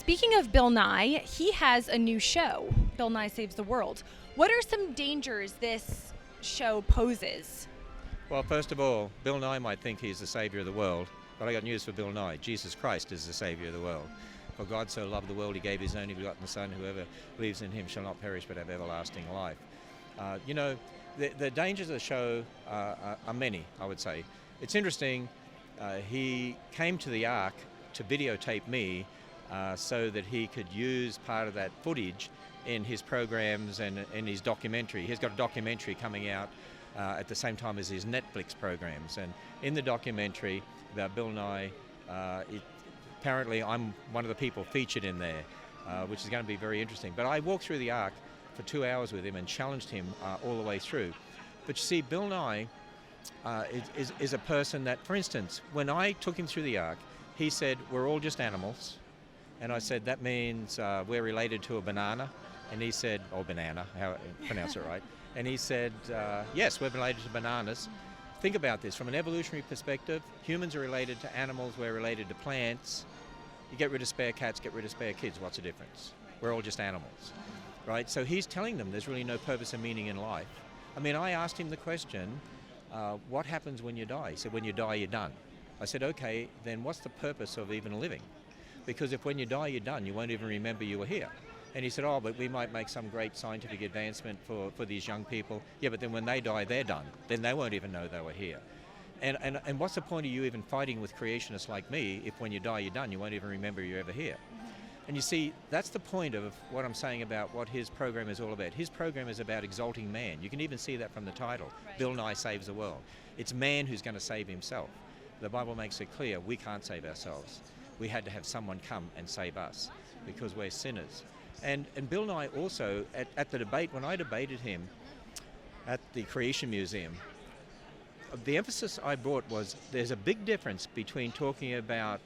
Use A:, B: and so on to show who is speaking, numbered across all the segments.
A: Speaking of Bill Nye, he has a new show, Bill Nye Saves the World. What are some dangers this show poses?
B: Well, first of all, Bill Nye might think he's the savior of the world, but I got news for Bill Nye. Jesus Christ is the savior of the world. For God so loved the world, he gave his only begotten Son. Whoever believes in him shall not perish but have everlasting life. The dangers of the show are many, I would say. It's interesting, he came to the Ark to videotape me so that he could use part of that footage in his programs and in his documentary. He's got a documentary coming out at the same time as his Netflix programs. And in the documentary about Bill Nye, apparently I'm one of the people featured in there, which is going to be very interesting. But I walked through the Ark for 2 hours with him and challenged him all the way through. But you see, Bill Nye is a person that, for instance, when I took him through the Ark, he said, we're all just animals. And I said, that means we're related to a banana. And he said, or banana, how I pronounce it right. And he said, yes, we're related to bananas. Think about this, from an evolutionary perspective, humans are related to animals, we're related to plants. You get rid of spare cats, get rid of spare kids, what's the difference? We're all just animals, right? So he's telling them there's really no purpose and meaning in life. I mean, I asked him the question, what happens when you die? He said, when you die, you're done. I said, okay, then what's the purpose of even living? Because if when you die, you're done, you won't even remember you were here. And he said, oh, but we might make some great scientific advancement for these young people. Yeah, but then when they die, they're done. Then they won't even know they were here. And what's the point of you even fighting with creationists like me if when you die, you're done, you won't even remember you're ever here? And you see, that's the point of what I'm saying about what his program is all about. His program is about exalting man. You can even see that from the title, right. Bill Nye Saves the World. It's man who's going to save himself. The Bible makes it clear we can't save ourselves. We had to have someone come and save us because we're sinners. And Bill Nye also, at the debate, when I debated him at the Creation Museum, the emphasis I brought was there's a big difference between talking about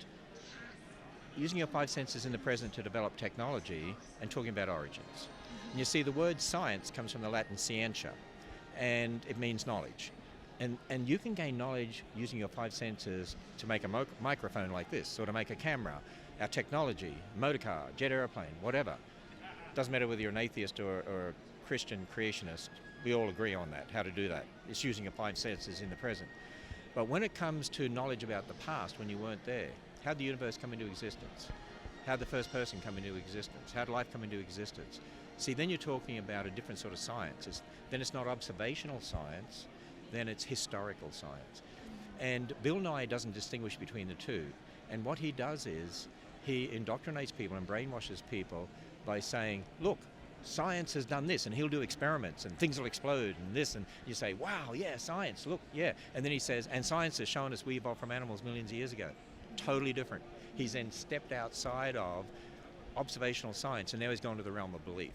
B: using your five senses in the present to develop technology and talking about origins. And you see, the word science comes from the Latin scientia, and it means knowledge. And you can gain knowledge using your five senses to make a microphone like this, or to make a camera, our technology, motor car, jet airplane, whatever. Doesn't matter whether you're an atheist or a Christian creationist, we all agree on that, how to do that. It's using your five senses in the present. But when it comes to knowledge about the past, when you weren't there, how did the universe come into existence? How did the first person come into existence? How did life come into existence? See, then you're talking about a different sort of science. Then it's not observational science, then it's historical science. And Bill Nye doesn't distinguish between the two. And what he does is he indoctrinates people and brainwashes people by saying, look, science has done this, and he'll do experiments and things will explode and this, and you say, wow, yeah, science, look, yeah. And then he says, and science has shown us we evolved from animals millions of years ago. Totally different. He's then stepped outside of observational science, and now he's gone to the realm of belief.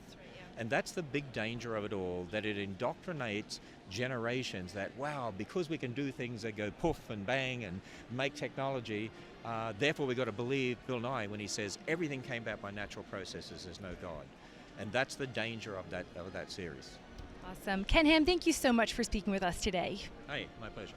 B: And that's the big danger of it all, that it indoctrinates generations that, wow, because we can do things that go poof and bang and make technology, therefore we've got to believe Bill Nye when he says everything came about by natural processes, there's no God. And that's the danger of that series.
A: Awesome. Ken Ham, thank you so much for speaking with us today.
B: Hey, my pleasure.